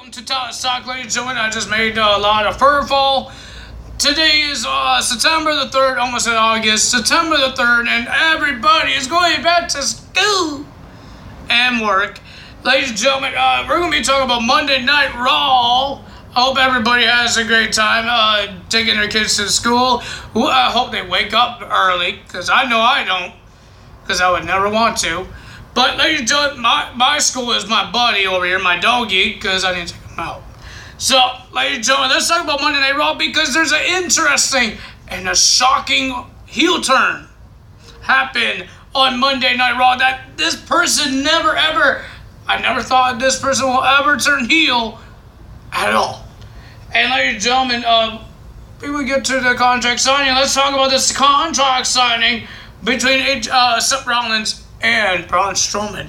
Welcome to Talk, ladies and gentlemen. I just made a lot of fur fall. Today is September the 3rd, almost in August, September the 3rd, and everybody is going back to school and work. Ladies and gentlemen, we're going to be talking about Monday Night Raw. I hope everybody has a great time taking their kids to school. I hope they wake up early, because I know I don't, because I would never want to. But ladies and gentlemen, my school is my buddy over here, my doggy, because I didn't take him out. So, ladies and gentlemen, let's talk about Monday Night Raw, because there's an interesting and a shocking heel turn happen on Monday Night Raw that this person I never thought this person will ever turn heel at all. And ladies and gentlemen, before we get to the contract signing, let's talk about this contract signing between Seth Rollins and Braun Strowman.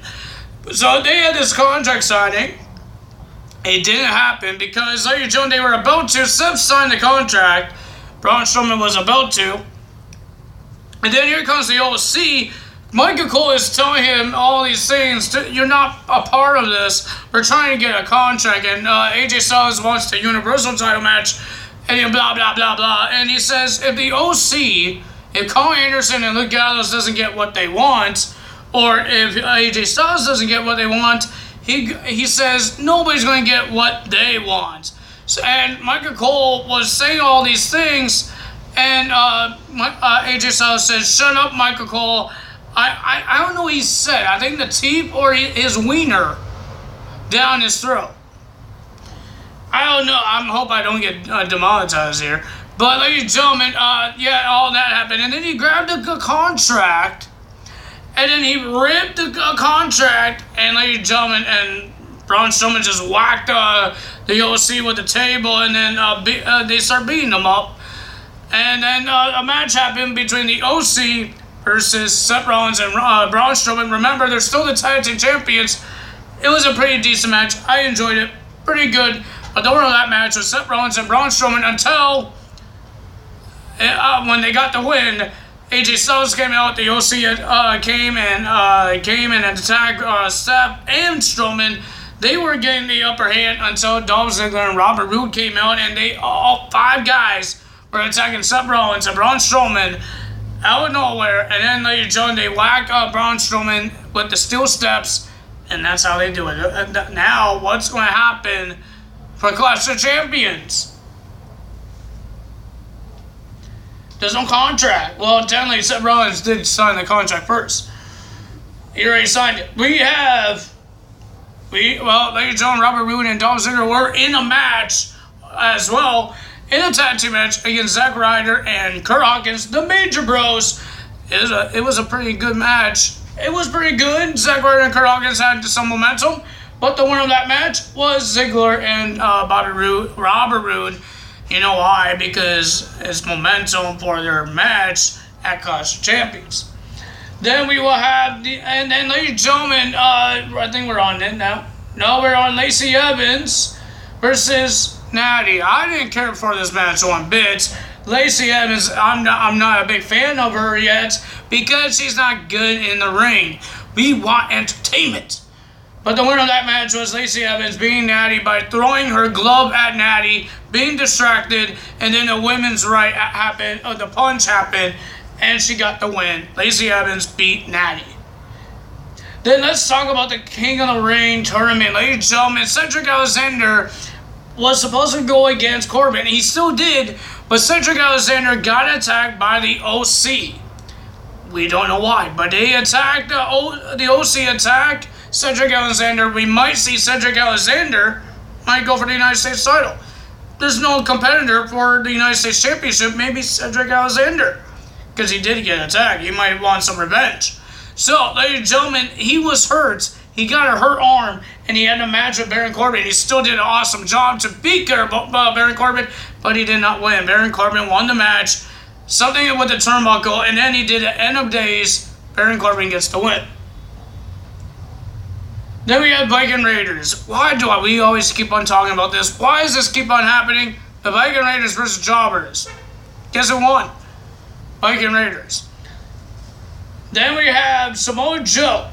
So they had this contract signing. It didn't happen because, ladies and gentlemen, they were about to. Seth signed the contract. Braun Strowman was about to. And then here comes the OC. Michael Cole is telling him all these things. You're not a part of this. We're trying to get a contract. And AJ Styles wants the Universal title match. And blah, blah, blah, blah. And he says if the OC, if Cole Anderson and Luke Gallows doesn't get what they want, or if AJ Styles doesn't get what they want, he says nobody's going to get what they want. So, and Michael Cole was saying all these things, and AJ Styles says, "Shut up, Michael Cole." I don't know what he said. I think the teeth or his wiener down his throat. I don't know. I hope I don't get demonetized here. But ladies and gentlemen, yeah, all that happened, and then he grabbed a contract. And then he ripped the contract, and ladies and gentlemen, and Braun Strowman just whacked the OC with the table, and then they start beating him up. And then a match happened between the OC versus Seth Rollins and Braun Strowman. Remember, they're still the tag team champions. It was a pretty decent match. I enjoyed it. Pretty good. But the winner of that match was Seth Rollins and Braun Strowman until when they got the win. AJ Styles came out, the OC came and attacked Seth and Strowman. They were getting the upper hand until Dolph Ziggler and Robert Roode came out, and all five guys were attacking Seth Rollins and Braun Strowman out of nowhere. And then they whacked Braun Strowman with the steel steps, and that's how they do it. Now, what's going to happen for Clash of Champions? There's no contract. Well, technically, Seth Rollins did sign the contract first. He already signed it. Ladies and gentlemen, Robert Roode and Dolph Ziggler were in a match as well, in a tag team match against Zack Ryder and Kurt Hawkins, the Major Bros. It was a pretty good match. It was pretty good. Zack Ryder and Kurt Hawkins had some momentum, but the winner of that match was Ziggler and Robert Roode. You know why? Because it's momentum for their match at Clash of Champions. Then we will have and then ladies and gentlemen, I think we're on it now. No, we're on Lacey Evans versus Natty. I didn't care for this match one bit. Lacey Evans, I'm not a big fan of her yet because she's not good in the ring. We want entertainment. But the winner of that match was Lacey Evans beating Natty by throwing her glove at Natty, being distracted, and then the women's right happened, the punch happened, and she got the win. Lacey Evans beat Natty. Then let's talk about the King of the Ring tournament. Ladies and gentlemen, Cedric Alexander was supposed to go against Corbin. He still did, but Cedric Alexander got attacked by the OC. We don't know why, but they attacked, the OC attacked Cedric Alexander. We might see Cedric Alexander might go for the United States title. There's no competitor for the United States Championship. Maybe Cedric Alexander, because he did get attacked. He might want some revenge. So, ladies and gentlemen, he was hurt. He got a hurt arm, and he had a match with Baron Corbin. He still did an awesome job to beat Baron Corbin, but he did not win. Baron Corbin won the match, something with the turnbuckle, and then he did at end of days. Baron Corbin gets the win. Then we have Viking Raiders. Why do we always keep on talking about this? Why does this keep on happening? The Viking Raiders versus Jobbers. Guess who won? Viking Raiders. Then we have Samoa Joe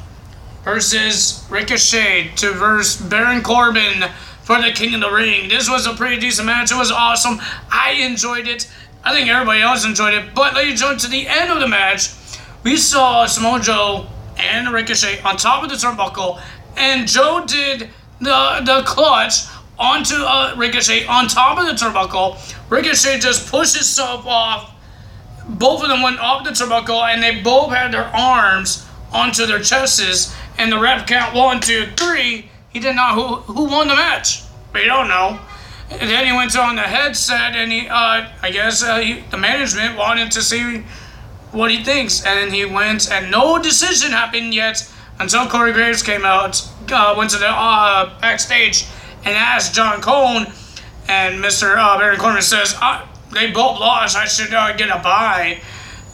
versus Ricochet to verse Baron Corbin for the King of the Ring. This was a pretty decent match. It was awesome. I enjoyed it. I think everybody else enjoyed it. But ladies and gentlemen, to the end of the match, we saw Samoa Joe and Ricochet on top of the turnbuckle, and Joe did the clutch onto Ricochet on top of the turnbuckle. Ricochet just pushed himself off. Both of them went off the turnbuckle, and they both had their arms onto their chests, and the ref count 1, 2, 3. He didn't know who won the match. We don't know. And then he went on the headset, and I guess the management wanted to see what he thinks, and he went, and no decision happened yet until Corey Graves came out, went to the backstage and asked John Cone, and Mr. Baron Corbin says, they both lost. I should get a bye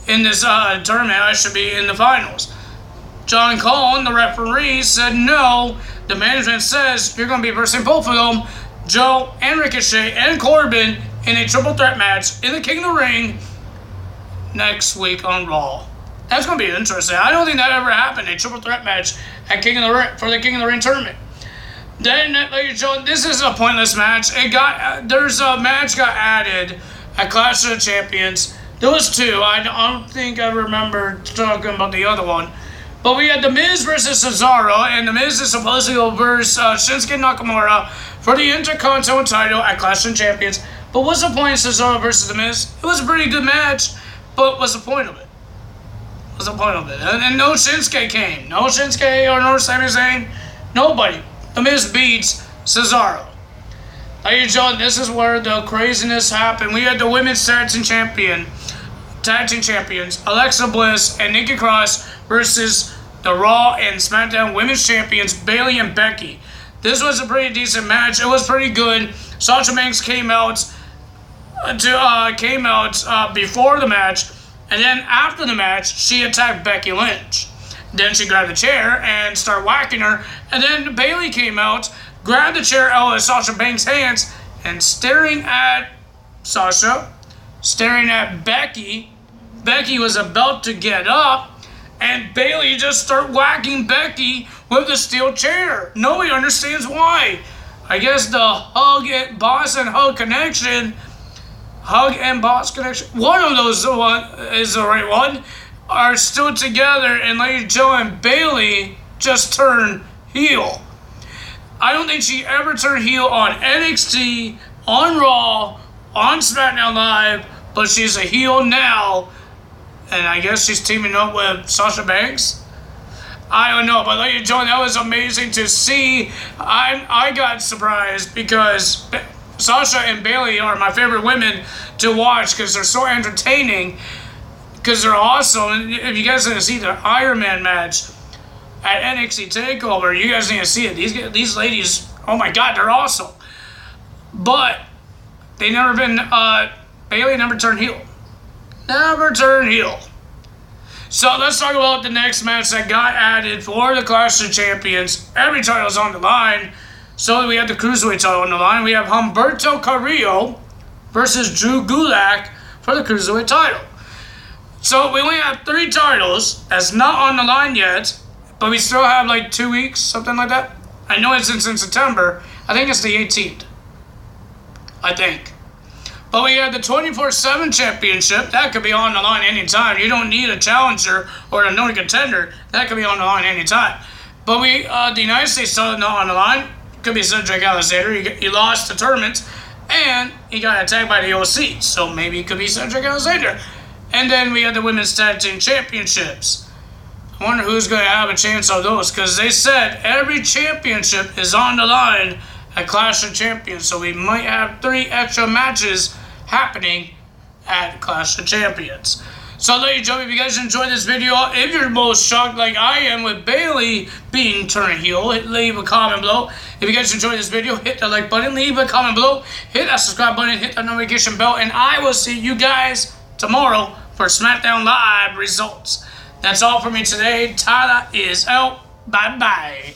in this tournament. I should be in the finals. John Cone, the referee, said no. The management says you're going to be versing both of them, Joe and Ricochet and Corbin, in a triple threat match in the King of the Ring next week on Raw. That's going to be interesting. I don't think that ever happened, a triple threat match at for the King of the Ring tournament. Then, ladies and gentlemen, this is a pointless match. There's a match got added at Clash of the Champions. There was 2. I don't think I remember talking about the other one. But we had The Miz versus Cesaro, and The Miz is supposed to go versus Shinsuke Nakamura for the Intercontinental title at Clash of the Champions. But what's the point of Cesaro versus The Miz? It was a pretty good match, but what's the point of it? What's the point of it? And no Shinsuke came. No Shinsuke or no Sami Zayn. Nobody. The Miz beats Cesaro. Ladies and gentlemen, this is where the craziness happened. We had the Women's Tag Team Champions, Alexa Bliss and Nikki Cross versus the Raw and SmackDown Women's Champions, Bayley and Becky. This was a pretty decent match. It was pretty good. Sasha Banks came out before the match, and then after the match, she attacked Becky Lynch. Then she grabbed the chair and started whacking her, and then Bayley came out, grabbed the chair out of Sasha Banks' hands, and staring at Sasha, staring at Becky. Becky was about to get up, and Bayley just started whacking Becky with the steel chair. Nobody understands why. I guess the hug and boss connection, one of those is the right one, are still together, and Lady Joe and Bayley just turned heel. I don't think she ever turned heel on NXT, on Raw, on SmackDown Live, but she's a heel now, and I guess she's teaming up with Sasha Banks. I don't know, but Lady Joe, that was amazing to see. I got surprised because Sasha and Bayley are my favorite women to watch because they're so entertaining, because they're awesome. And if you guys didn't see the Iron Man match at NXT TakeOver, you guys need to see it. These ladies, oh my God, they're awesome. But they never been, Bayley never turned heel. Never turned heel. So let's talk about the next match that got added for the Clash of Champions. Every title's on the line. So we have the Cruiserweight title on the line. We have Humberto Carrillo versus Drew Gulak for the Cruiserweight title. So we only have 3 titles that's not on the line yet, but we still have like 2 weeks, something like that. I know it's in September. I think it's the 18th. I think. But we have the 24/7 championship. That could be on the line anytime. You don't need a challenger or a known contender. That could be on the line anytime. But the United States title not on the line. Could be Cedric Alexander. He lost the tournament, and he got attacked by the OC. So maybe it could be Cedric Alexander. And then we have the Women's Tag Team Championships. I wonder who's going to have a chance on those, because they said every championship is on the line at Clash of Champions. So we might have 3 extra matches happening at Clash of Champions. So ladies and gentlemen, if you guys enjoyed this video, if you're most shocked like I am with Bayley being turned heel, leave a comment below. If you guys enjoyed this video, hit the like button, leave a comment below, hit that subscribe button, hit that notification bell, and I will see you guys tomorrow for SmackDown Live results. That's all for me today. Tyler is out. Bye-bye.